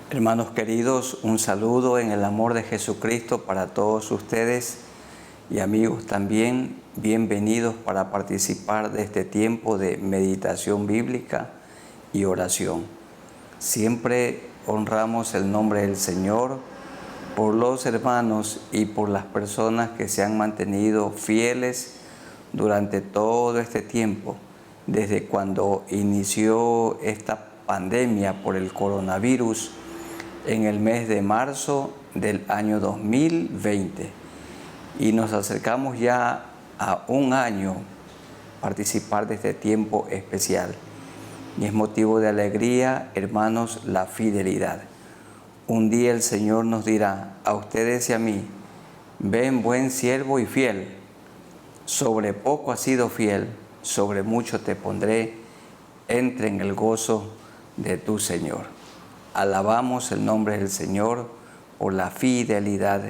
Hermanos queridos, un saludo en el amor de Jesucristo para todos ustedes y amigos también, bienvenidos para participar de este tiempo de meditación bíblica y oración. Siempre honramos el nombre del Señor por los hermanos y por las personas que se han mantenido fieles durante todo este tiempo, desde cuando inició esta pandemia por el coronavirus en el mes de marzo del año 2020. Y nos acercamos ya a un año participar de este tiempo especial. Y es motivo de alegría, hermanos, la fidelidad. Un día el Señor nos dirá a ustedes y a mí: ven, buen siervo y fiel, sobre poco has sido fiel, sobre mucho te pondré, entra en el gozo de tu Señor. Alabamos el nombre del Señor por la fidelidad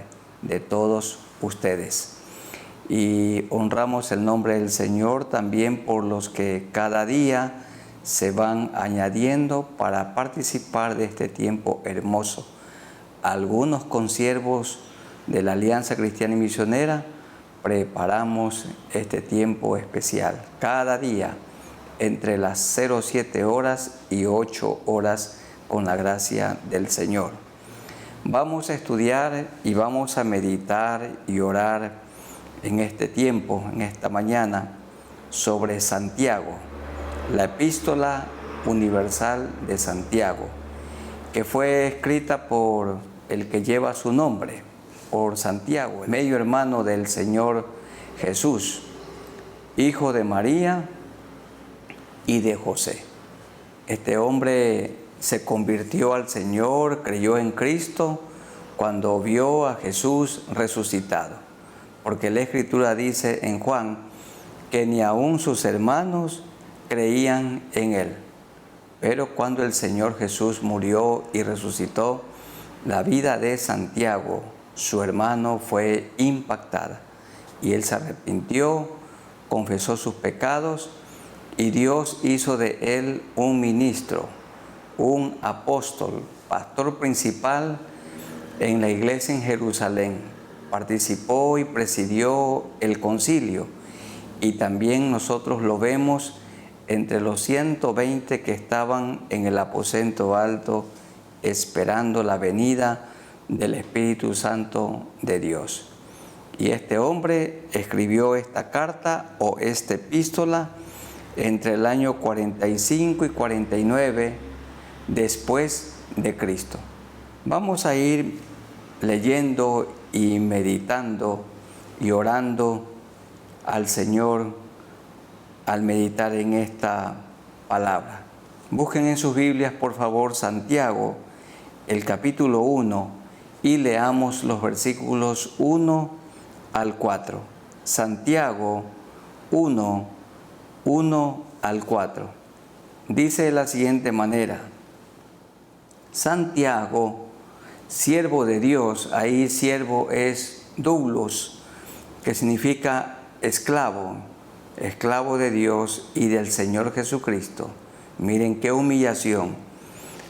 de todos ustedes. Y honramos el nombre del Señor también por los que cada día se van añadiendo para participar de este tiempo hermoso. Algunos consiervos de la Alianza Cristiana y Misionera preparamos este tiempo especial. Cada día entre las 07 horas y 8 horas con la gracia del Señor. Vamos a estudiar y vamos a meditar y orar en este tiempo, en esta mañana, sobre Santiago, la epístola universal de Santiago, que fue escrita por el que lleva su nombre, por Santiago, el medio hermano del Señor Jesús, hijo de María y de José. Este hombre se convirtió al Señor, creyó en Cristo cuando vio a Jesús resucitado. Porque la Escritura dice en Juan que ni aun sus hermanos creían en Él. Pero cuando el Señor Jesús murió y resucitó, la vida de Santiago, su hermano, fue impactada. Y él se arrepintió, confesó sus pecados y Dios hizo de él un ministro, un apóstol, pastor principal en la iglesia en Jerusalén. Participó y presidió el concilio y también nosotros lo vemos entre los 120 que estaban en el aposento alto esperando la venida del Espíritu Santo de Dios. Y este hombre escribió esta carta o esta epístola entre el año 45 y 49 después de Cristo. Vamos a ir leyendo y meditando y orando al Señor al meditar en esta palabra. Busquen en sus Biblias, por favor, Santiago, el capítulo 1, y leamos los versículos 1 al 4. Santiago 1, 1 al 4. Dice de la siguiente manera: Santiago, siervo de Dios, ahí siervo es doulos, que significa esclavo, esclavo de Dios y del Señor Jesucristo. Miren qué humillación.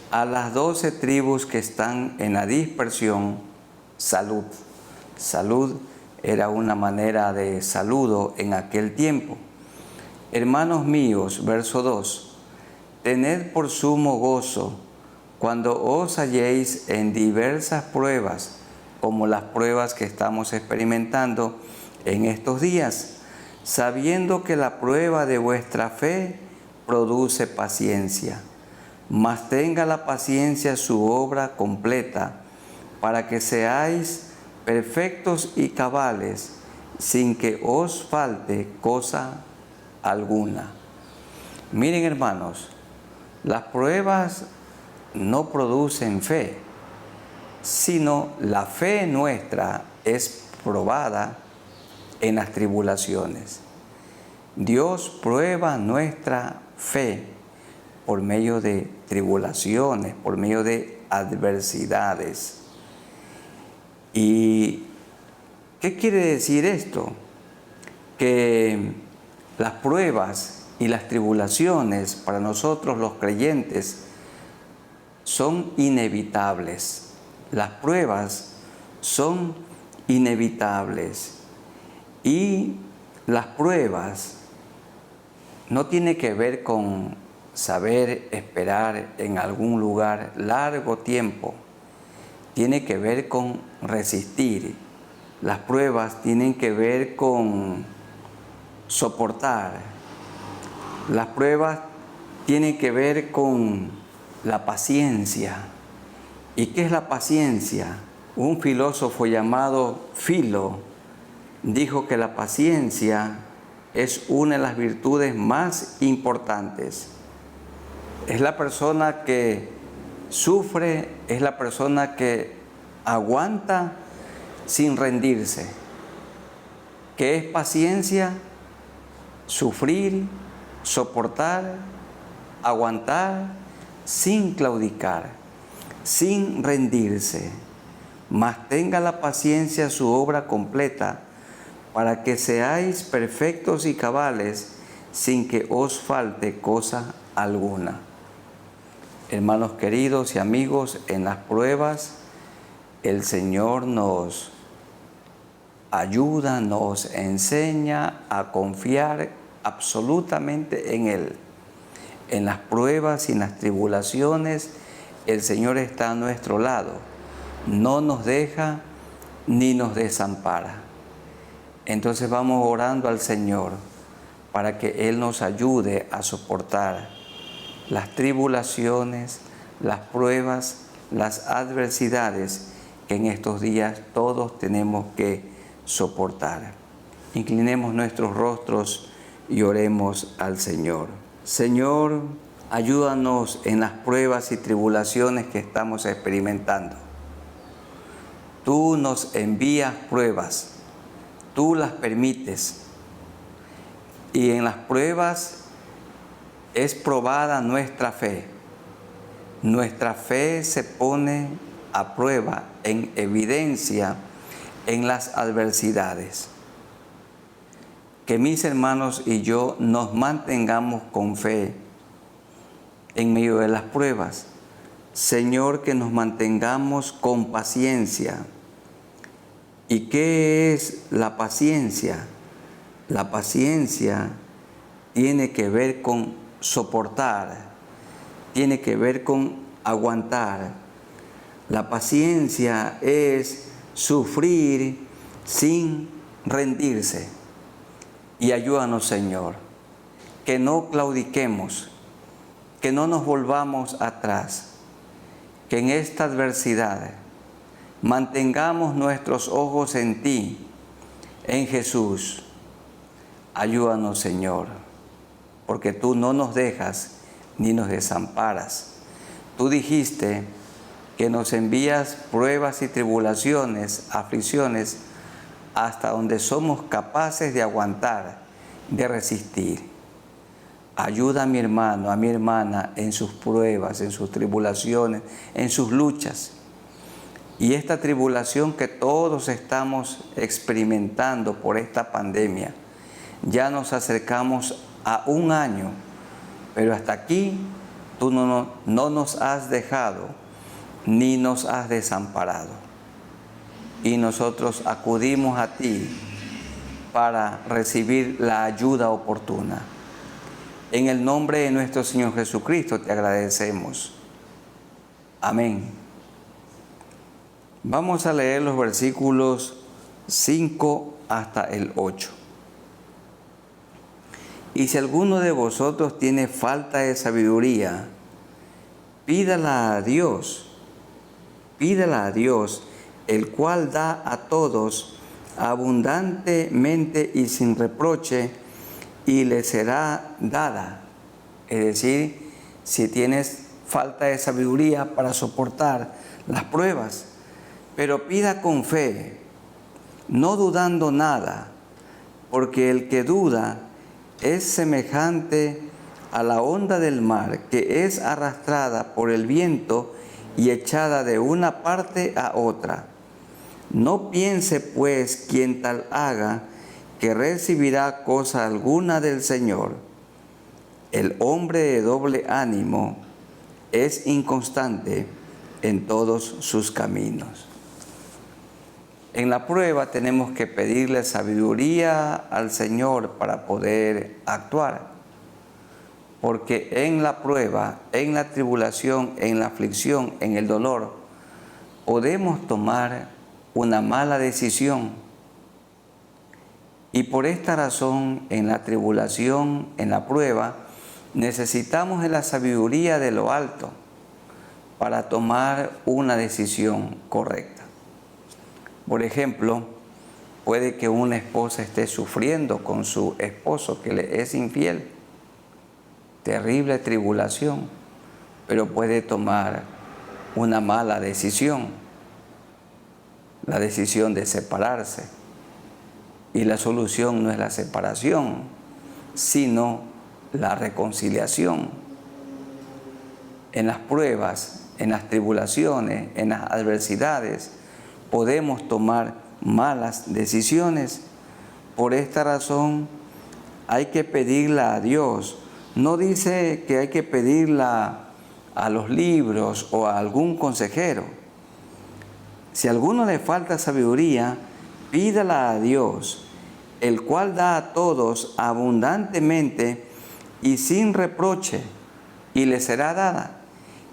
A las 12 tribus que están en la dispersión, salud. Salud era una manera de saludo en aquel tiempo. Hermanos míos, verso 2, tened por sumo gozo cuando os halléis en diversas pruebas, como las pruebas que estamos experimentando en estos días, sabiendo que la prueba de vuestra fe produce paciencia. Mas tenga la paciencia su obra completa, para que seáis perfectos y cabales, sin que os falte cosa alguna. Miren, hermanos, las pruebas no producen fe, sino la fe nuestra es probada en las tribulaciones. Dios prueba nuestra fe por medio de tribulaciones, por medio de adversidades. ¿Y qué quiere decir esto? Que las pruebas y las tribulaciones para nosotros los creyentes son inevitables. Las pruebas son inevitables. Y las pruebas no tienen que ver con saber esperar en algún lugar largo tiempo. Tiene que ver con resistir. Las pruebas tienen que ver con soportar. Las pruebas tienen que ver con la paciencia. ¿Y qué es la paciencia? Un filósofo llamado Filo dijo que la paciencia es una de las virtudes más importantes. Es la persona que sufre, es la persona que aguanta sin rendirse. ¿Qué es paciencia? Sufrir, soportar, aguantar sin claudicar, sin rendirse. Mas tenga la paciencia su obra completa, para que seáis perfectos y cabales, sin que os falte cosa alguna. Hermanos queridos y amigos, en las pruebas el Señor nos ayuda, nos enseña a confiar absolutamente en Él. En las pruebas y en las tribulaciones el Señor está a nuestro lado. No nos deja ni nos desampara. Entonces vamos orando al Señor para que Él nos ayude a soportar las tribulaciones, las pruebas, las adversidades que en estos días todos tenemos que soportar. Inclinemos nuestros rostros y oremos al Señor. Señor, ayúdanos en las pruebas y tribulaciones que estamos experimentando. Tú nos envías pruebas. Tú las permites, y en las pruebas es probada nuestra fe. Nuestra fe se pone a prueba, en evidencia, en las adversidades. Que mis hermanos y yo nos mantengamos con fe en medio de las pruebas. Señor, que nos mantengamos con paciencia. ¿Y qué es la paciencia? La paciencia tiene que ver con soportar, tiene que ver con aguantar. La paciencia es sufrir sin rendirse. Y ayúdanos, Señor, que no claudiquemos, que no nos volvamos atrás, que en esta adversidad mantengamos nuestros ojos en ti, en Jesús. Ayúdanos, Señor, porque tú no nos dejas ni nos desamparas. Tú dijiste que nos envías pruebas y tribulaciones, aflicciones, hasta donde somos capaces de aguantar, de resistir. Ayuda a mi hermano, a mi hermana en sus pruebas, en sus tribulaciones, en sus luchas. Y esta tribulación que todos estamos experimentando por esta pandemia, ya nos acercamos a un año, pero hasta aquí tú no nos has dejado ni nos has desamparado. Y nosotros acudimos a ti para recibir la ayuda oportuna. En el nombre de nuestro Señor Jesucristo te agradecemos. Amén. Vamos a leer los versículos 5 hasta el 8. Y si alguno de vosotros tiene falta de sabiduría, pídala a Dios, el cual da a todos abundantemente y sin reproche, y le será dada. Es decir, si tienes falta de sabiduría para soportar las pruebas, pero pida con fe, no dudando nada, porque el que duda es semejante a la onda del mar, que es arrastrada por el viento y echada de una parte a otra. No piense pues quien tal haga que recibirá cosa alguna del Señor. El hombre de doble ánimo es inconstante en todos sus caminos. En la prueba tenemos que pedirle sabiduría al Señor para poder actuar. Porque en la prueba, en la tribulación, en la aflicción, en el dolor, podemos tomar una mala decisión. Y por esta razón, en la tribulación, en la prueba, necesitamos de la sabiduría de lo alto para tomar una decisión correcta. Por ejemplo, puede que una esposa esté sufriendo con su esposo que le es infiel. Terrible tribulación, pero puede tomar una mala decisión, la decisión de separarse. Y la solución no es la separación, sino la reconciliación. En las pruebas, en las tribulaciones, en las adversidades, podemos tomar malas decisiones. Por esta razón, hay que pedirla a Dios. No dice que hay que pedirla a los libros o a algún consejero. Si a alguno le falta sabiduría, pídala a Dios, el cual da a todos abundantemente y sin reproche, y le será dada.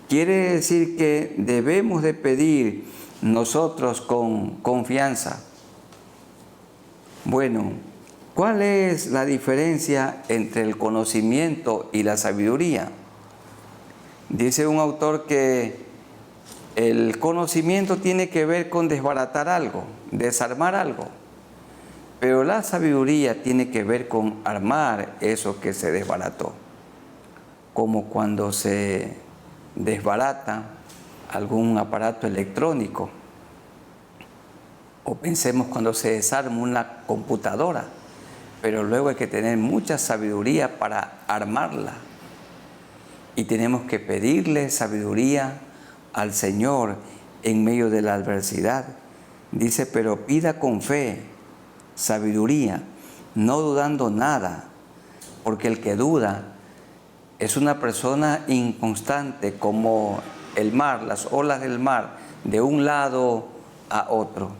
Quiere decir que debemos de pedir nosotros con confianza. Bueno, ¿cuál es la diferencia entre el conocimiento y la sabiduría? Dice un autor que el conocimiento tiene que ver con desbaratar algo, desarmar algo, pero la sabiduría tiene que ver con armar eso que se desbarató, como cuando se desbarata algún aparato electrónico, o pensemos cuando se desarma una computadora, pero luego hay que tener mucha sabiduría para armarla. Y tenemos que pedirle sabiduría al Señor en medio de la adversidad. Dice, pero pida con fe sabiduría, no dudando nada, porque el que duda es una persona inconstante como el mar, las olas del mar, de un lado a otro.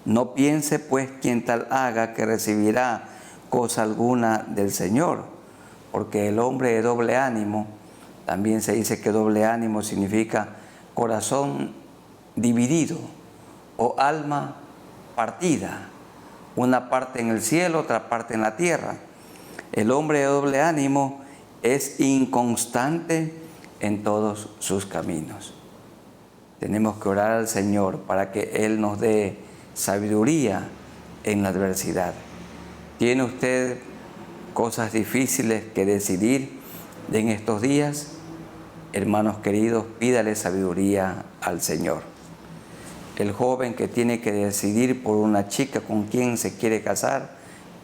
No piense pues quien tal haga que recibirá cosa alguna del Señor, porque el hombre de doble ánimo, también se dice que doble ánimo significa corazón dividido o alma partida, una parte en el cielo, otra parte en la tierra. El hombre de doble ánimo es inconstante en todos sus caminos. Tenemos que orar al Señor para que Él nos dé sabiduría en la adversidad. ¿Tiene usted cosas difíciles que decidir en estos días? Hermanos queridos, pídale sabiduría al Señor. El joven que tiene que decidir por una chica con quien se quiere casar,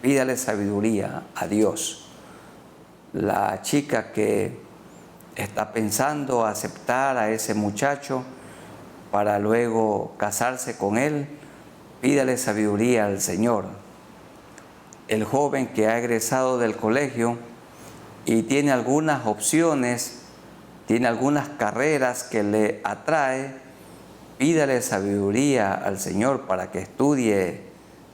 pídale sabiduría a Dios. La chica que está pensando aceptar a ese muchacho para luego casarse con él, pídale sabiduría al Señor. El joven que ha egresado del colegio y tiene algunas opciones, tiene algunas carreras que le atrae, pídale sabiduría al Señor para que estudie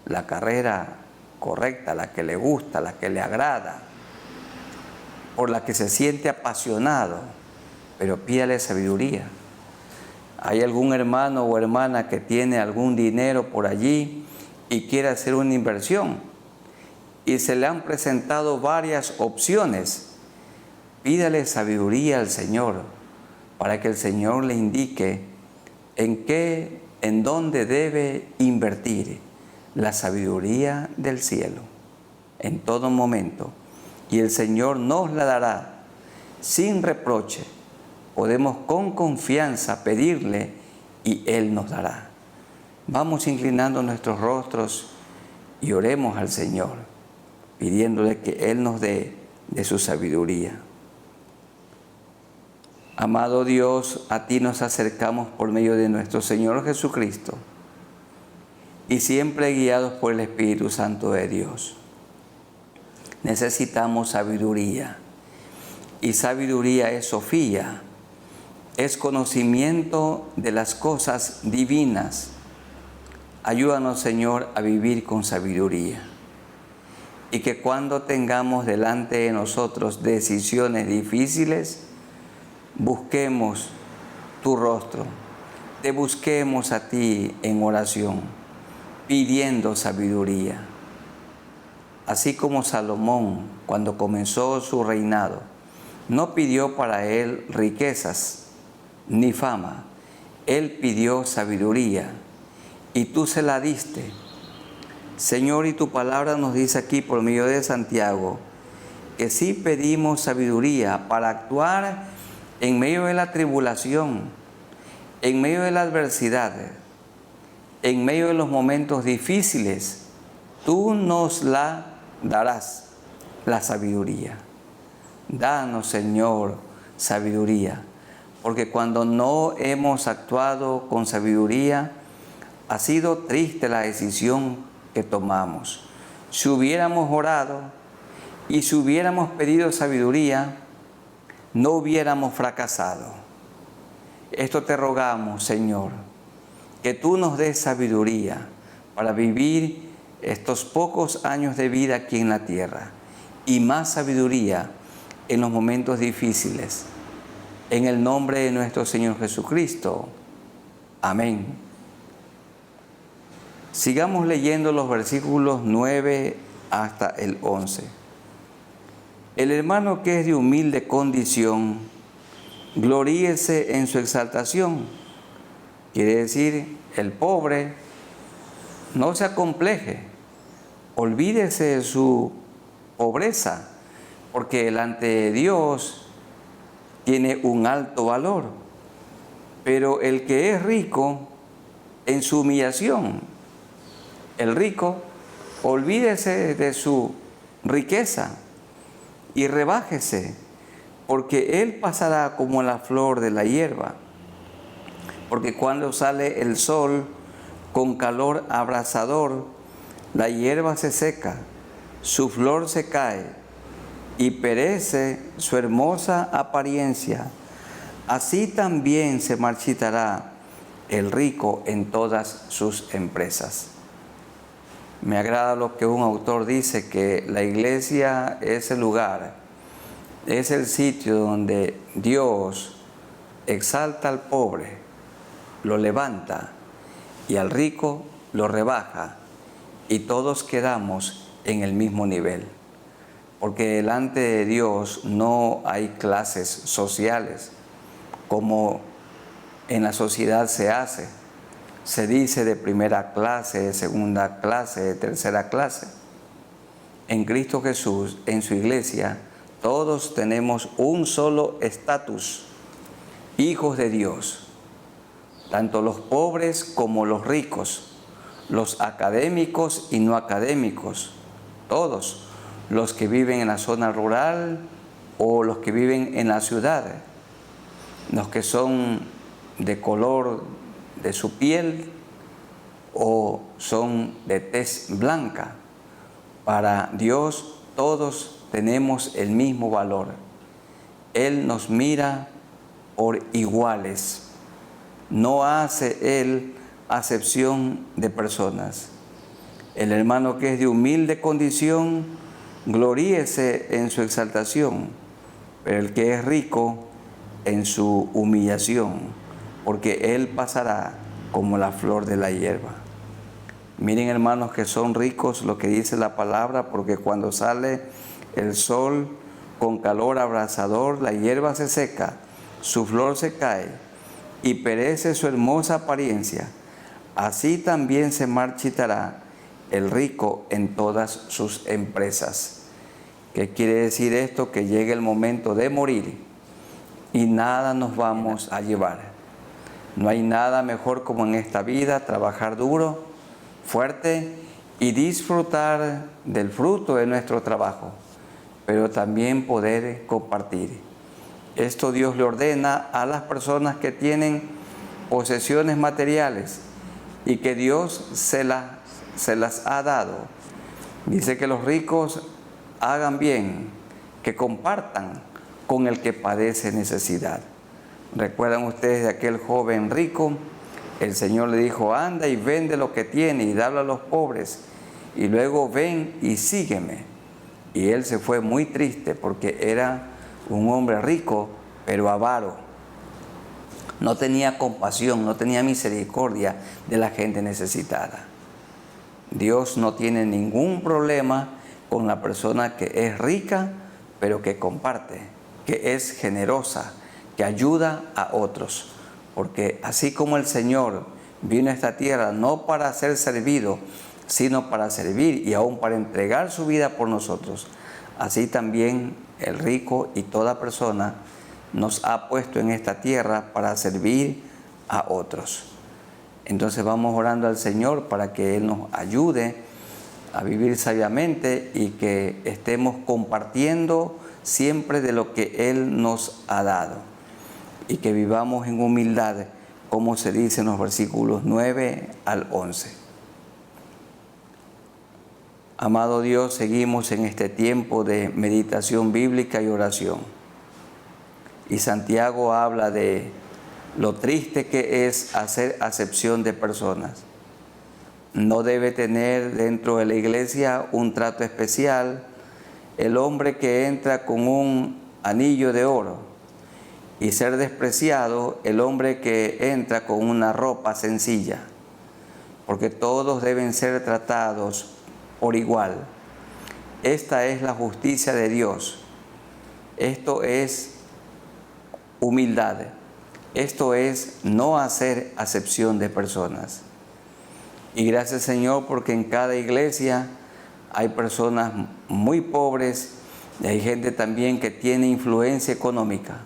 la carrera correcta, la que le gusta, la que le agrada, por la que se siente apasionado, pero pídale sabiduría. ¿Hay algún hermano o hermana que tiene algún dinero por allí y quiere hacer una inversión? Y se le han presentado varias opciones. Pídale sabiduría al Señor para que el Señor le indique en dónde debe invertir la sabiduría del cielo en todo momento. Y el Señor nos la dará sin reproche, podemos con confianza pedirle y Él nos dará. Vamos inclinando nuestros rostros y oremos al Señor, pidiéndole que Él nos dé de su sabiduría. Amado Dios, a ti nos acercamos por medio de nuestro Señor Jesucristo y siempre guiados por el Espíritu Santo de Dios. Necesitamos sabiduría, y sabiduría es Sofía, es conocimiento de las cosas divinas. Ayúdanos, Señor, a vivir con sabiduría, y que cuando tengamos delante de nosotros decisiones difíciles, busquemos tu rostro, te busquemos a ti en oración, pidiendo sabiduría. Así como Salomón, cuando comenzó su reinado, no pidió para él riquezas ni fama, él pidió sabiduría y tú se la diste. Señor, y tu palabra nos dice aquí por medio de Santiago que sí pedimos sabiduría para actuar en medio de la tribulación, en medio de la adversidad, en medio de los momentos difíciles. Tú nos la darás, la sabiduría. Danos, Señor, sabiduría, porque cuando no hemos actuado con sabiduría, ha sido triste la decisión que tomamos. Si hubiéramos orado y si hubiéramos pedido sabiduría, no hubiéramos fracasado. Esto te rogamos, Señor, que tú nos des sabiduría para vivir estos pocos años de vida aquí en la tierra y más sabiduría en los momentos difíciles. En el nombre de nuestro Señor Jesucristo. Amén. Sigamos leyendo los versículos 9 hasta el 11. El hermano que es de humilde condición, gloríese en su exaltación. Quiere decir, el pobre, no se acompleje, olvídese de su pobreza, porque delante de Dios tiene un alto valor. Pero el que es rico, en su humillación, el rico, olvídese de su riqueza y rebájese, porque él pasará como la flor de la hierba. Porque cuando sale el sol con calor abrasador, la hierba se seca, su flor se cae y perece su hermosa apariencia. Así también se marchitará el rico en todas sus empresas. Me agrada lo que un autor dice, que la iglesia es el lugar, es el sitio donde Dios exalta al pobre, lo levanta, y al rico lo rebaja, y todos quedamos en el mismo nivel. Porque delante de Dios no hay clases sociales como en la sociedad se hace. Se dice de primera clase, de segunda clase, de tercera clase. En Cristo Jesús, en su iglesia, todos tenemos un solo estatus, hijos de Dios. Tanto los pobres como los ricos, los académicos y no académicos, todos, los que viven en la zona rural o los que viven en la ciudad, los que son de color de su piel o son de tez blanca. Para Dios todos tenemos el mismo valor. Él nos mira por iguales. No hace Él acepción de personas. El hermano que es de humilde condición, gloríese en su exaltación, pero el que es rico en su humillación, porque él pasará como la flor de la hierba. Miren, hermanos, que son ricos lo que dice la palabra, porque cuando sale el sol con calor abrasador, la hierba se seca, su flor se cae y perece su hermosa apariencia. Así también se marchitará el rico en todas sus empresas. ¿Qué quiere decir esto? Que llegue el momento de morir y nada nos vamos a llevar. No hay nada mejor como en esta vida trabajar duro, fuerte y disfrutar del fruto de nuestro trabajo, pero también poder compartir. Esto Dios le ordena a las personas que tienen posesiones materiales y que Dios se las ha dado. Dice que los ricos hagan bien, que compartan con el que padece necesidad. ¿Recuerdan ustedes de aquel joven rico? El Señor le dijo: anda y vende lo que tiene y dalo a los pobres, y luego ven y sígueme. Y él se fue muy triste porque era un hombre rico, pero avaro. No tenía compasión, no tenía misericordia de la gente necesitada. Dios no tiene ningún problema con la persona que es rica, pero que comparte, que es generosa, que ayuda a otros. Porque así como el Señor vino a esta tierra no para ser servido, sino para servir y aún para entregar su vida por nosotros, así también el rico y toda persona nos ha puesto en esta tierra para servir a otros. Entonces vamos orando al Señor para que Él nos ayude a vivir sabiamente y que estemos compartiendo siempre de lo que Él nos ha dado. Y que vivamos en humildad, como se dice en los versículos 9 al 11. Amado Dios, seguimos en este tiempo de meditación bíblica y oración. Y Santiago habla de lo triste que es hacer acepción de personas. No debe tener dentro de la iglesia un trato especial el hombre que entra con un anillo de oro y ser despreciado el hombre que entra con una ropa sencilla, porque todos deben ser tratados por igual. Esta es la justicia de Dios. Esto es humildad. Esto es no hacer acepción de personas. Y gracias, Señor, porque en cada iglesia hay personas muy pobres y hay gente también que tiene influencia económica.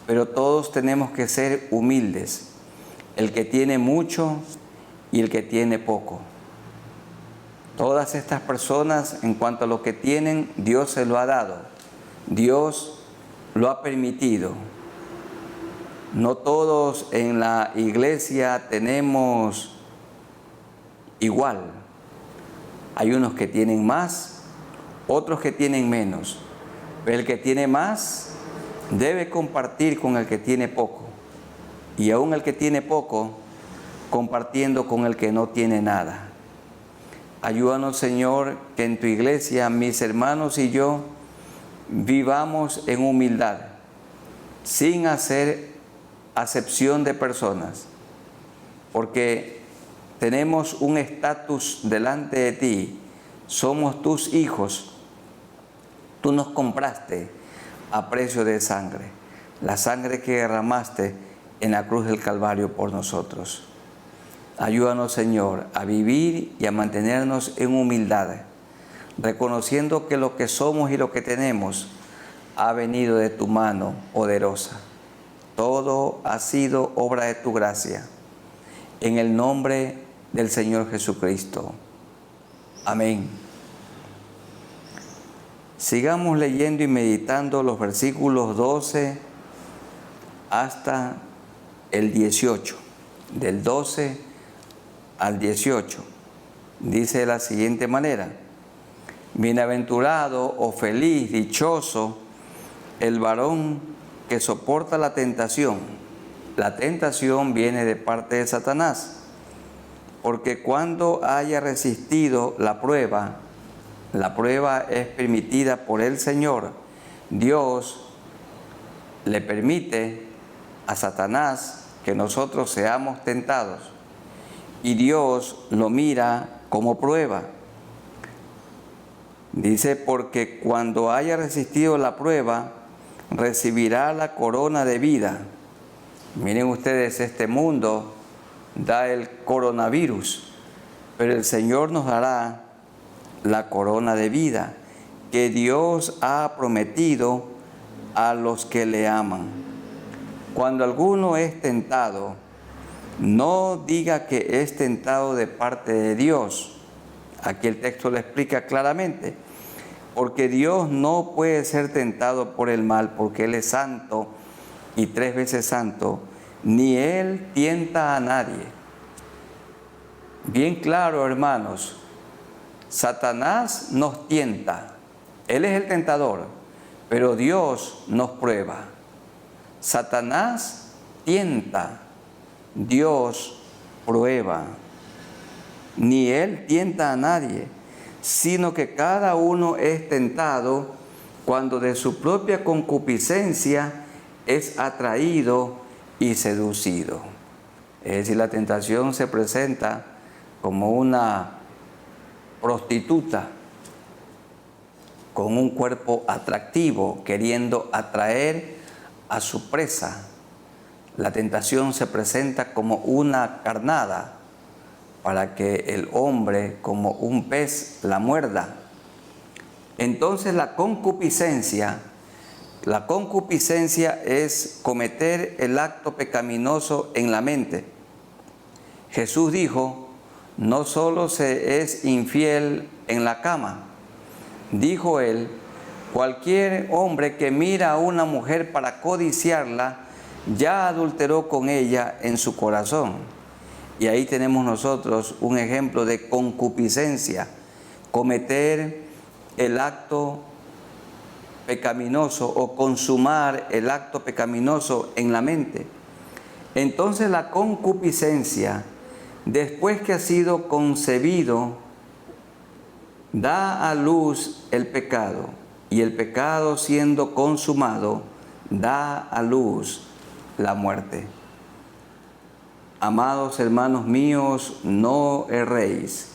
Pero todos tenemos que ser humildes. El que tiene mucho y el que tiene poco. Todas estas personas, en cuanto a lo que tienen, Dios se lo ha dado. Dios lo ha permitido. No todos en la iglesia tenemos igual. Hay unos que tienen más, otros que tienen menos. Pero el que tiene más debe compartir con el que tiene poco. Y aún el que tiene poco, compartiendo con el que no tiene nada. Ayúdanos, Señor, que en tu iglesia mis hermanos y yo vivamos en humildad, sin hacer acepción de personas, porque tenemos un estatus delante de ti, somos tus hijos, tú nos compraste a precio de sangre, la sangre que derramaste en la cruz del Calvario por nosotros. Ayúdanos, Señor, a vivir y a mantenernos en humildad, reconociendo que lo que somos y lo que tenemos ha venido de tu mano poderosa. Todo ha sido obra de tu gracia. En el nombre del Señor Jesucristo. Amén. Sigamos leyendo y meditando los versículos 12 hasta el 18. Del 12 al 18. Dice de la siguiente manera: bienaventurado o feliz, dichoso, el varón que soporta la tentación. La tentación viene de parte de Satanás, porque cuando haya resistido la prueba es permitida por el Señor. Dios le permite a Satanás que nosotros seamos tentados, y Dios lo mira como prueba. Dice, porque cuando haya resistido la prueba, recibirá la corona de vida. Miren ustedes, este mundo da el coronavirus, pero el Señor nos dará la corona de vida que Dios ha prometido a los que le aman. Cuando alguno es tentado, no diga que es tentado de parte de Dios. Aquí el texto lo explica claramente. Porque Dios no puede ser tentado por el mal, porque Él es santo y 3 veces santo, ni Él tienta a nadie. Bien claro, hermanos, Satanás nos tienta. Él es el tentador, pero Dios nos prueba. Satanás tienta, Dios prueba. Ni Él tienta a nadie, sino que cada uno es tentado cuando de su propia concupiscencia es atraído y seducido. Es decir, la tentación se presenta como una prostituta con un cuerpo atractivo, queriendo atraer a su presa. La tentación se presenta como una carnada para que el hombre, como un pez, la muerda. Entonces la concupiscencia es cometer el acto pecaminoso en la mente. Jesús dijo, no solo se es infiel en la cama, dijo él, cualquier hombre que mira a una mujer para codiciarla, ya adulteró con ella en su corazón. Y ahí tenemos nosotros un ejemplo de concupiscencia, cometer el acto pecaminoso o consumar el acto pecaminoso en la mente. Entonces la concupiscencia, después que ha sido concebido, da a luz el pecado, y el pecado siendo consumado, da a luz la muerte. Amados hermanos míos, no erréis.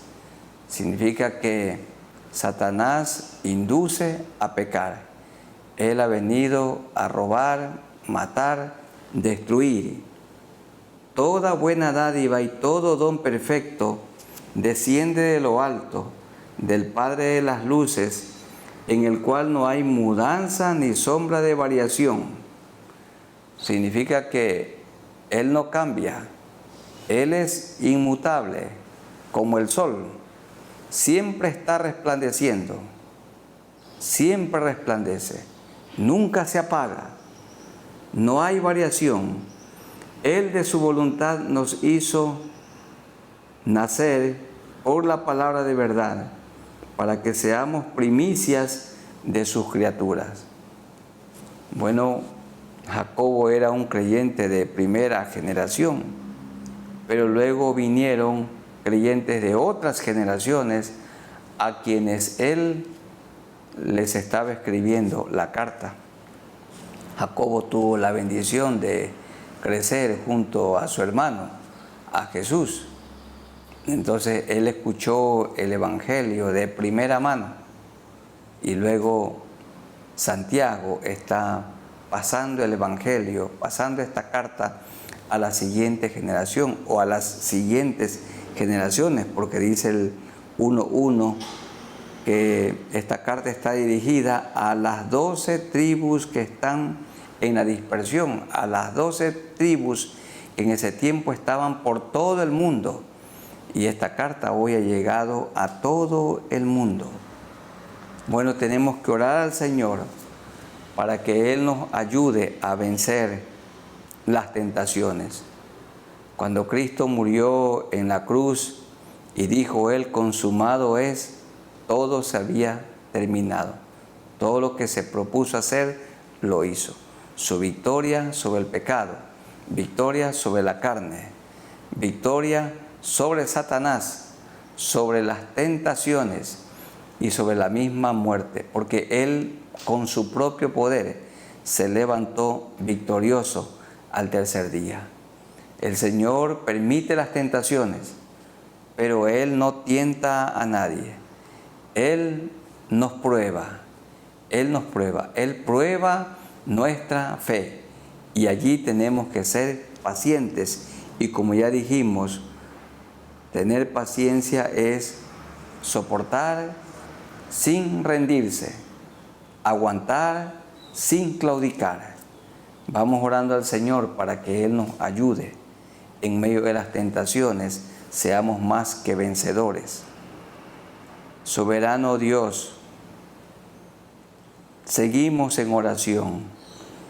Significa que Satanás induce a pecar. Él ha venido a robar, matar, destruir. Toda buena dádiva y todo don perfecto desciende de lo alto, del Padre de las luces, en el cual no hay mudanza ni sombra de variación. Significa que Él no cambia. Él es inmutable, como el sol. Siempre está resplandeciendo. Siempre resplandece. Nunca se apaga. No hay variación. Él de su voluntad nos hizo nacer por la palabra de verdad, para que seamos primicias de sus criaturas. Bueno, Jacobo era un creyente de primera generación, pero luego vinieron creyentes de otras generaciones a quienes él les estaba escribiendo la carta. Jacobo tuvo la bendición de crecer junto a su hermano, a Jesús. Entonces él escuchó el Evangelio de primera mano, y luego Santiago está pasando el Evangelio, pasando esta carta a la siguiente generación o a las siguientes generaciones, porque dice el 1:1 que esta carta está dirigida a las 12 tribus que están en la dispersión, a las 12 tribus que en ese tiempo estaban por todo el mundo. Y esta carta hoy ha llegado a todo el mundo. Bueno, tenemos que orar al Señor para que Él nos ayude a vencer las tentaciones. Cuando Cristo murió en la cruz y dijo Él, consumado es, todo se había terminado. Todo lo que se propuso hacer, lo hizo. Su victoria sobre el pecado, victoria sobre la carne, victoria sobre Satanás, sobre las tentaciones y sobre la misma muerte, porque Él con su propio poder se levantó victorioso al tercer día. El Señor permite las tentaciones, pero Él no tienta a nadie. Él nos prueba, Él prueba nuestra fe, y allí tenemos que ser pacientes. Y como ya dijimos, tener paciencia es soportar sin rendirse, aguantar sin claudicar. Vamos orando al Señor para que Él nos ayude en medio de las tentaciones, seamos más que vencedores. Soberano Dios, seguimos en oración.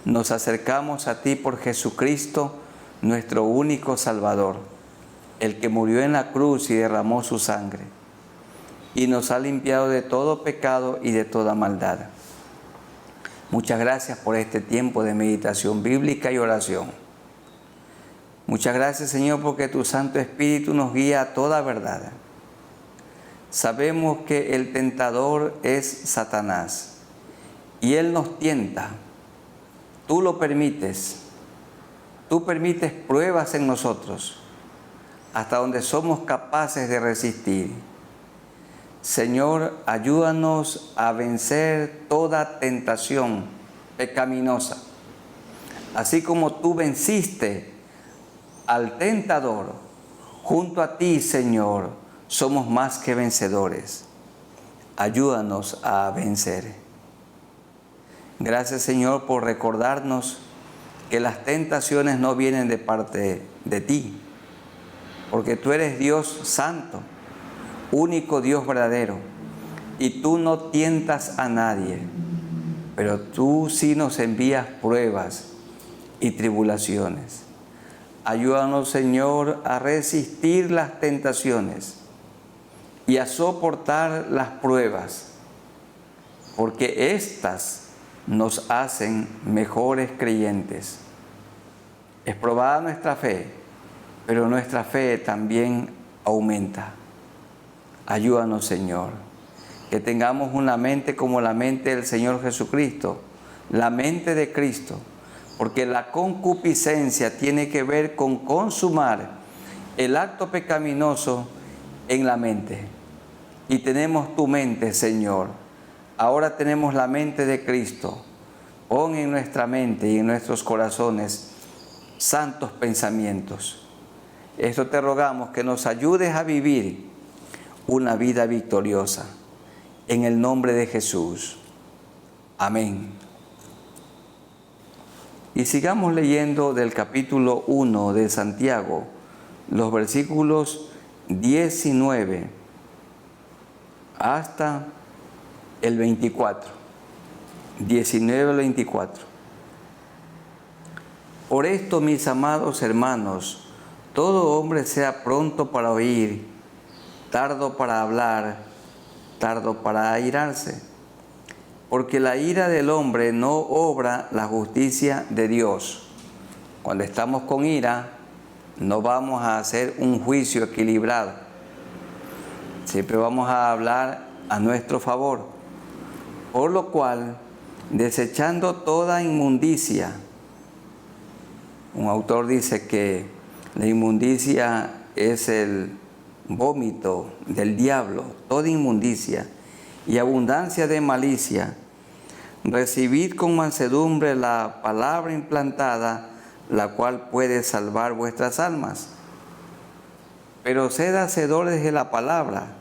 Nos acercamos a ti por Jesucristo, nuestro único Salvador, el que murió en la cruz y derramó su sangre, y nos ha limpiado de todo pecado y de toda maldad. Muchas gracias por este tiempo de meditación bíblica y oración. Muchas gracias, Señor, porque tu Santo Espíritu nos guía a toda verdad. Sabemos que el tentador es Satanás y él nos tienta. Tú lo permites. Tú permites pruebas en nosotros hasta donde somos capaces de resistir. Señor, ayúdanos a vencer toda tentación pecaminosa. Así como tú venciste al tentador, junto a ti, Señor, somos más que vencedores. Ayúdanos a vencer. Gracias, Señor, por recordarnos que las tentaciones no vienen de parte de ti, porque tú eres Dios santo, único Dios verdadero, y tú no tientas a nadie, pero tú sí nos envías pruebas y tribulaciones. Ayúdanos, Señor, a resistir las tentaciones y a soportar las pruebas, porque éstas nos hacen mejores creyentes. Es probada nuestra fe, pero nuestra fe también aumenta. Ayúdanos, Señor, que tengamos una mente como la mente del Señor Jesucristo, la mente de Cristo, porque la concupiscencia tiene que ver con consumar el acto pecaminoso en la mente. Y tenemos tu mente, Señor. Ahora tenemos la mente de Cristo. Pon en nuestra mente y en nuestros corazones santos pensamientos. Esto te rogamos, que nos ayudes a vivir una vida victoriosa. En el nombre de Jesús. Amén. Y sigamos leyendo del capítulo 1 de Santiago, los versículos 19 hasta el 24. 19 al 24. Por esto, mis amados hermanos, todo hombre sea pronto para oír, tardo para hablar, tardo para airarse. Porque la ira del hombre no obra la justicia de Dios. Cuando estamos con ira, no vamos a hacer un juicio equilibrado. Siempre vamos a hablar a nuestro favor. Por lo cual, desechando toda inmundicia, un autor dice que la inmundicia es el vómito del diablo, toda inmundicia y abundancia de malicia, recibid con mansedumbre la palabra implantada, la cual puede salvar vuestras almas. Pero sed hacedores de la palabra.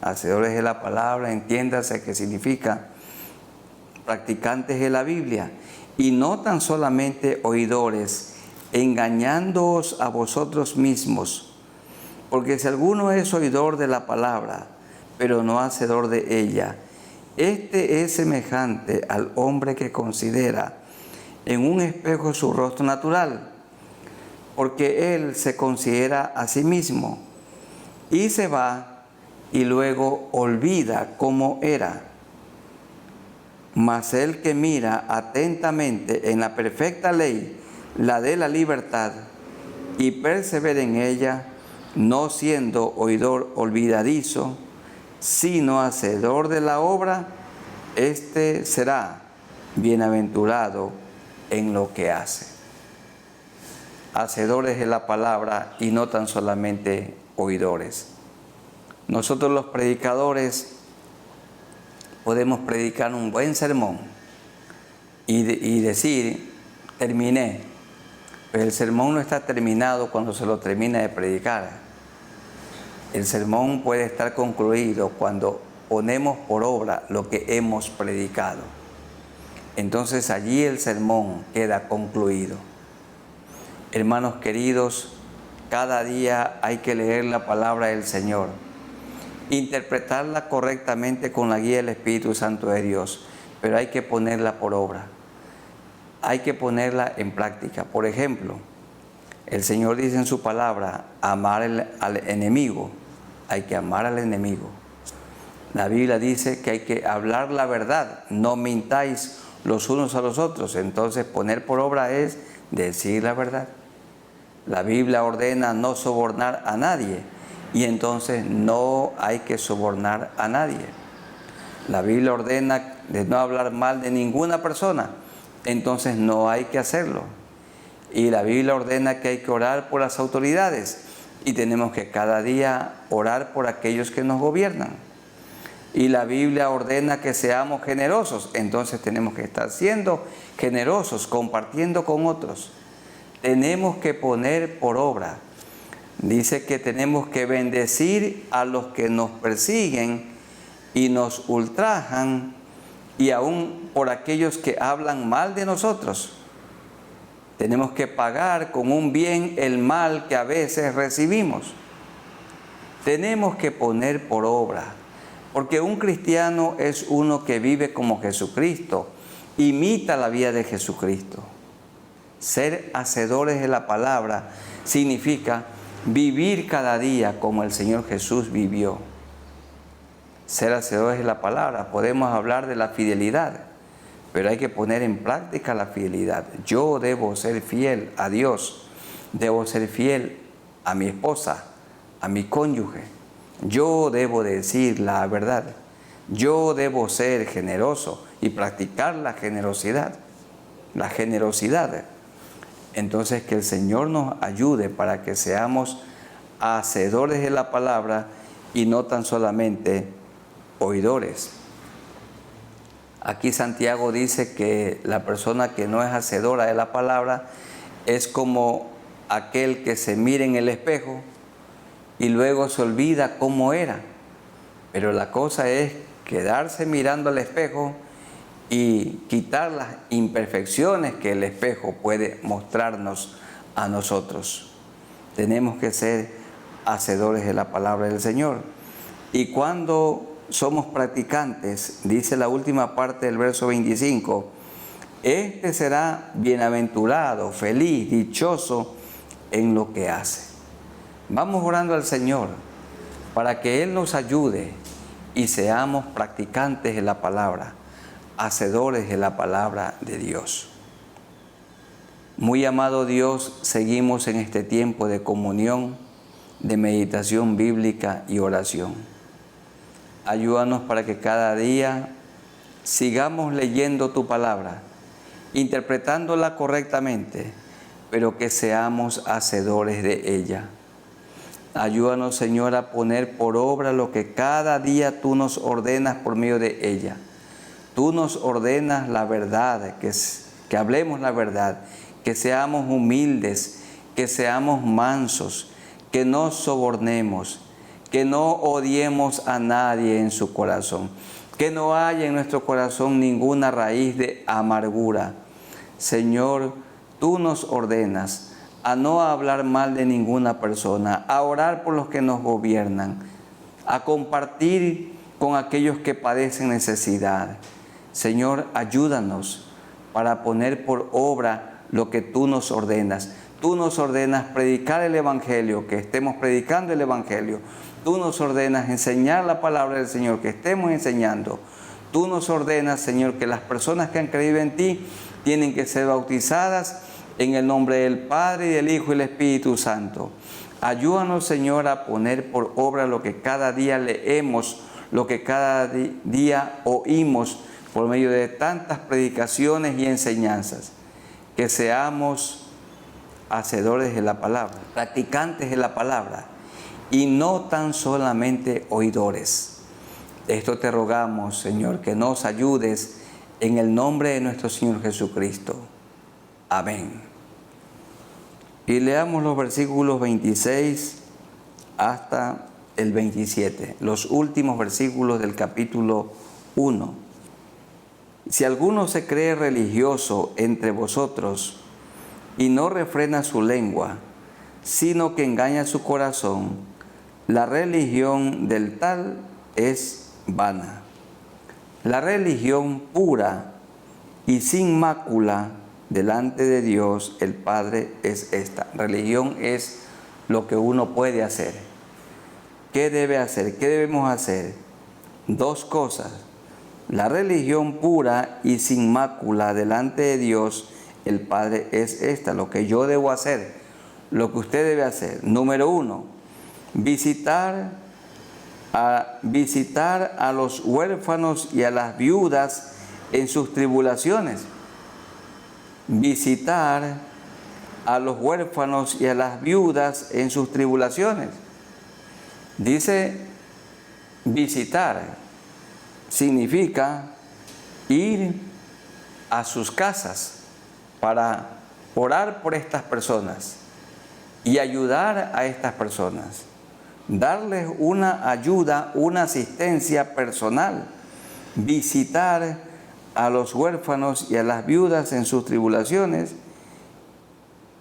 Hacedores de la palabra, entiéndase que significa practicantes de la Biblia, y no tan solamente oidores, engañándoos a vosotros mismos. Porque si alguno es oidor de la palabra, pero no hacedor de ella, este es semejante al hombre que considera en un espejo su rostro natural, porque él se considera a sí mismo y se va y luego olvida cómo era. Mas el que mira atentamente en la perfecta ley, la de la libertad, y persevera en ella, no siendo oidor olvidadizo, sino hacedor de la obra, éste será bienaventurado en lo que hace. Hacedores de la palabra y no tan solamente oidores. Nosotros los predicadores podemos predicar un buen sermón y decir, terminé, pero el sermón no está terminado cuando se lo termina de predicar. El sermón puede estar concluido cuando ponemos por obra lo que hemos predicado. Entonces allí el sermón queda concluido. Hermanos queridos, cada día hay que leer la palabra del Señor, interpretarla correctamente con la guía del Espíritu Santo de Dios, pero hay que ponerla por obra, hay que ponerla en práctica. Por ejemplo, el Señor dice en su palabra, amar al enemigo, hay que amar al enemigo. La Biblia dice que hay que hablar la verdad, no mintáis los unos a los otros. Entonces poner por obra es decir la verdad. La Biblia ordena no sobornar a nadie y entonces no hay que sobornar a nadie. La Biblia ordena de no hablar mal de ninguna persona, entonces no hay que hacerlo. Y la Biblia ordena que hay que orar por las autoridades y tenemos que cada día orar por aquellos que nos gobiernan. Y la Biblia ordena que seamos generosos, entonces tenemos que estar siendo generosos, compartiendo con otros. Tenemos que poner por obra. Dice que tenemos que bendecir a los que nos persiguen y nos ultrajan, y aún por aquellos que hablan mal de nosotros. Tenemos que pagar con un bien el mal que a veces recibimos. Tenemos que poner por obra, porque un cristiano es uno que vive como Jesucristo, imita la vida de Jesucristo. Ser hacedores de la palabra significa vivir cada día como el Señor Jesús vivió. Ser hacedores de la palabra, podemos hablar de la fidelidad, pero hay que poner en práctica la fidelidad. Yo debo ser fiel a Dios, debo ser fiel a mi esposa, a mi cónyuge. Yo debo decir la verdad. Yo debo ser generoso y practicar la generosidad. La generosidad. Entonces que el Señor nos ayude para que seamos hacedores de la palabra y no tan solamente oidores. Aquí Santiago dice que la persona que no es hacedora de la palabra es como aquel que se mira en el espejo y luego se olvida cómo era. Pero la cosa es quedarse mirando al espejo y quitar las imperfecciones que el espejo puede mostrarnos a nosotros. Tenemos que ser hacedores de la palabra del Señor. Y cuando somos practicantes, dice la última parte del verso 25, este será bienaventurado, feliz, dichoso en lo que hace. Vamos orando al Señor para que Él nos ayude y seamos practicantes de la palabra, hacedores de la palabra de Dios. Muy amado Dios, seguimos en este tiempo de comunión, de meditación bíblica y oración. Ayúdanos para que cada día sigamos leyendo tu palabra, interpretándola correctamente, pero que seamos hacedores de ella. Ayúdanos, Señor, a poner por obra lo que cada día tú nos ordenas por medio de ella. Tú nos ordenas la verdad, que hablemos la verdad, que seamos humildes, que seamos mansos, que no sobornemos, que no odiemos a nadie en su corazón, que no haya en nuestro corazón ninguna raíz de amargura. Señor, tú nos ordenas a no hablar mal de ninguna persona, a orar por los que nos gobiernan, a compartir con aquellos que padecen necesidad. Señor, ayúdanos para poner por obra lo que tú nos ordenas. Tú nos ordenas predicar el Evangelio, que estemos predicando el Evangelio. Tú nos ordenas enseñar la palabra del Señor, que estemos enseñando. Tú nos ordenas, Señor, que las personas que han creído en ti tienen que ser bautizadas en el nombre del Padre, y del Hijo y del Espíritu Santo. Ayúdanos, Señor, a poner por obra lo que cada día leemos, lo que cada día oímos por medio de tantas predicaciones y enseñanzas. Que seamos hacedores de la palabra, practicantes de la palabra, y no tan solamente oidores. Esto te rogamos, Señor, que nos ayudes en el nombre de nuestro Señor Jesucristo. Amén. Y leamos los versículos 26 hasta el 27, los últimos versículos del capítulo 1. Si alguno se cree religioso entre vosotros y no refrena su lengua, sino que engaña su corazón, la religión del tal es vana. La religión pura y sin mácula delante de Dios el Padre es esta. Religión es lo que uno puede hacer. ¿Qué debe hacer? ¿Qué debemos hacer? Dos cosas. La religión pura y sin mácula delante de Dios el Padre es esta. Lo que yo debo hacer, lo que usted debe hacer. Número 1, visitar a los huérfanos y a las viudas en sus tribulaciones. Visitar a los huérfanos y a las viudas en sus tribulaciones. Dice visitar, significa ir a sus casas para orar por estas personas y ayudar a estas personas. Darles una ayuda, una asistencia personal. Visitar a los huérfanos y a las viudas en sus tribulaciones.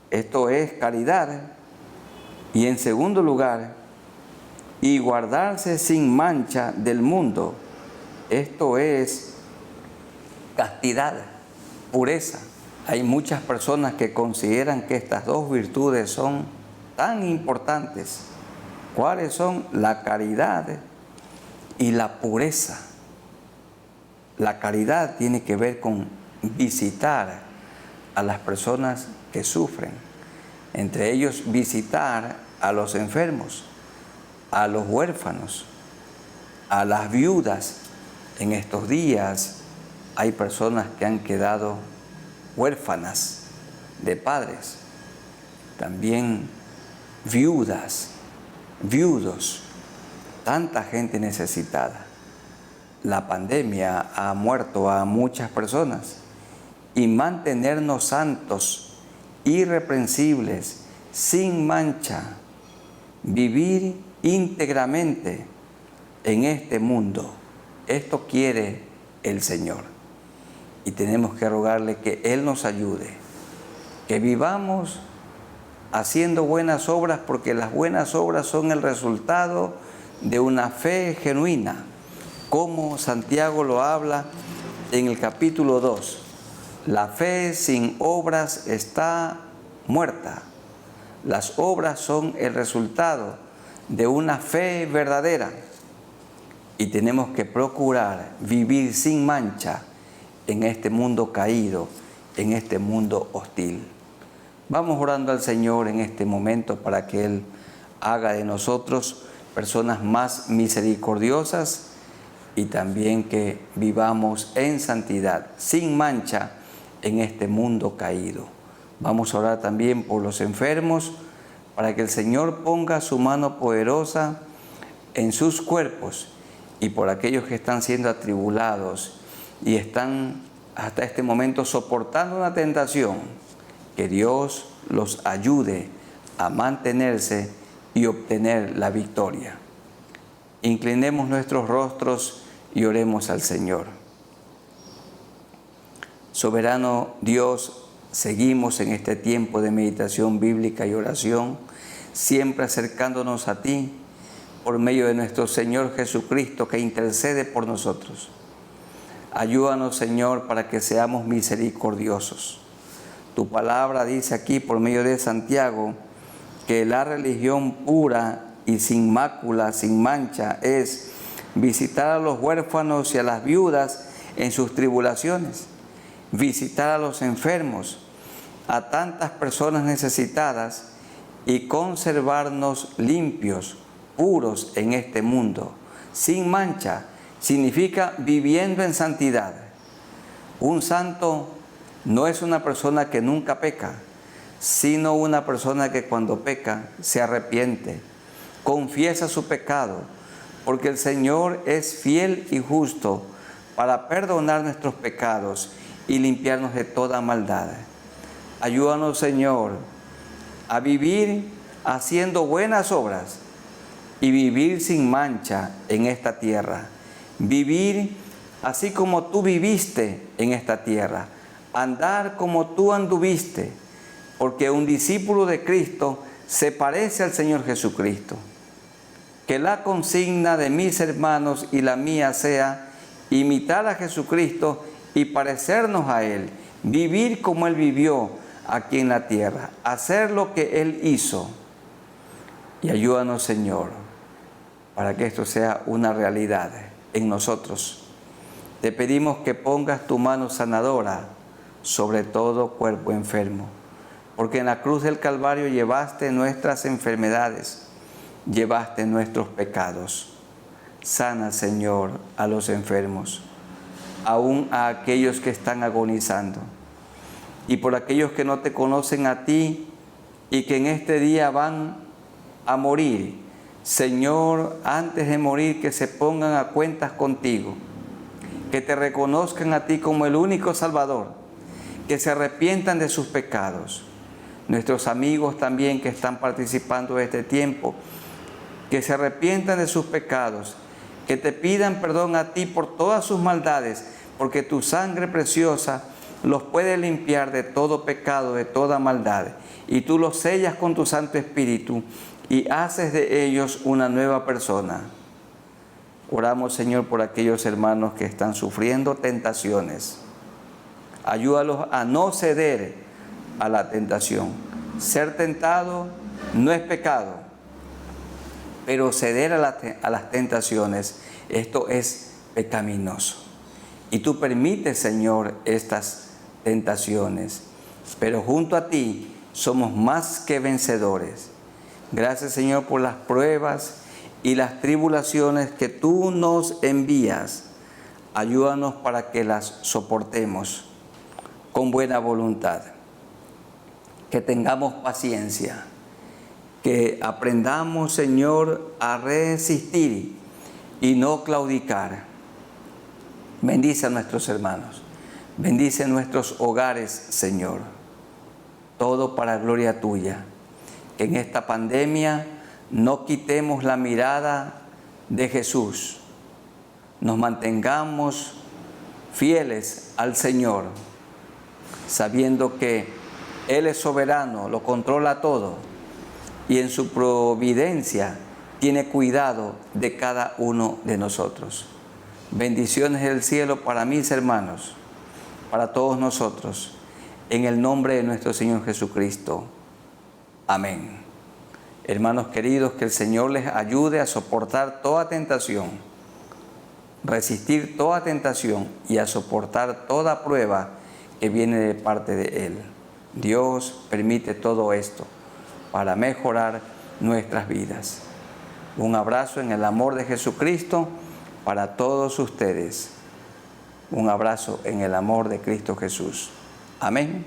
Esto es caridad. Y en segundo lugar, y guardarse sin mancha del mundo. Esto es castidad, pureza. Hay muchas personas que consideran que estas dos virtudes son tan importantes. ¿Cuáles son? La caridad y la pureza. La caridad tiene que ver con visitar a las personas que sufren. Entre ellos, visitar a los enfermos, a los huérfanos, a las viudas. En estos días hay personas que han quedado huérfanas de padres. También viudas, viudos, tanta gente necesitada. La pandemia ha muerto a muchas personas y mantenernos santos, irreprensibles, sin mancha, vivir íntegramente en este mundo. Esto quiere el Señor y tenemos que rogarle que Él nos ayude, que vivamos haciendo buenas obras, porque las buenas obras son el resultado de una fe genuina, como Santiago lo habla en el capítulo 2. La fe sin obras está muerta. Las obras son el resultado de una fe verdadera y tenemos que procurar vivir sin mancha en este mundo caído, en este mundo hostil. Vamos orando al Señor en este momento para que Él haga de nosotros personas más misericordiosas y también que vivamos en santidad, sin mancha en este mundo caído. Vamos a orar también por los enfermos, para que el Señor ponga su mano poderosa en sus cuerpos y por aquellos que están siendo atribulados y están hasta este momento soportando una tentación, que Dios los ayude a mantenerse y obtener la victoria. Inclinemos nuestros rostros y oremos al Señor. Soberano Dios, seguimos en este tiempo de meditación bíblica y oración, siempre acercándonos a ti por medio de nuestro Señor Jesucristo, que intercede por nosotros. Ayúdanos, Señor, para que seamos misericordiosos. Tu palabra dice aquí por medio de Santiago que la religión pura y sin mácula, sin mancha, es visitar a los huérfanos y a las viudas en sus tribulaciones, visitar a los enfermos, a tantas personas necesitadas y conservarnos limpios, puros en este mundo. Sin mancha significa viviendo en santidad. Un santo no es una persona que nunca peca, sino una persona que cuando peca se arrepiente, confiesa su pecado, porque el Señor es fiel y justo para perdonar nuestros pecados y limpiarnos de toda maldad. Ayúdanos, Señor, a vivir haciendo buenas obras y vivir sin mancha en esta tierra. Vivir así como tú viviste en esta tierra, andar como tú anduviste, porque un discípulo de Cristo se parece al Señor Jesucristo. Que la consigna de mis hermanos y la mía sea imitar a Jesucristo y parecernos a Él, vivir como Él vivió aquí en la tierra, hacer lo que Él hizo. Y ayúdanos, Señor, para que esto sea una realidad en nosotros. Te pedimos que pongas tu mano sanadora sobre todo cuerpo enfermo, porque en la cruz del Calvario llevaste nuestras enfermedades, llevaste nuestros pecados. Sana, Señor, a los enfermos, aún a aquellos que están agonizando, y por aquellos que no te conocen a ti y que en este día van a morir. Señor, antes de morir, que se pongan a cuentas contigo, que te reconozcan a ti como el único Salvador, que se arrepientan de sus pecados. Nuestros amigos también que están participando de este tiempo, que se arrepientan de sus pecados, que te pidan perdón a ti por todas sus maldades, porque tu sangre preciosa los puede limpiar de todo pecado, de toda maldad, y tú los sellas con tu Santo Espíritu y haces de ellos una nueva persona. Oramos, Señor, por aquellos hermanos que están sufriendo tentaciones. Ayúdalos a no ceder a la tentación. Ser tentado no es pecado, pero ceder a las tentaciones, esto es pecaminoso. Y tú permites, Señor, estas tentaciones, pero junto a ti somos más que vencedores. Gracias, Señor, por las pruebas y las tribulaciones que tú nos envías. Ayúdanos para que las soportemos con buena voluntad, que tengamos paciencia, que aprendamos, Señor, a resistir y no claudicar. Bendice a nuestros hermanos, bendice nuestros hogares, Señor, todo para gloria tuya. Que en esta pandemia no quitemos la mirada de Jesús, nos mantengamos fieles al Señor, sabiendo que Él es soberano, lo controla todo y en su providencia tiene cuidado de cada uno de nosotros. Bendiciones del cielo para mis hermanos, para todos nosotros, en el nombre de nuestro Señor Jesucristo. Amén. Hermanos queridos, que el Señor les ayude a soportar toda tentación, resistir toda tentación y a soportar toda prueba que viene de parte de Él. Dios permite todo esto para mejorar nuestras vidas. Un abrazo en el amor de Jesucristo para todos ustedes. Un abrazo en el amor de Cristo Jesús. Amén.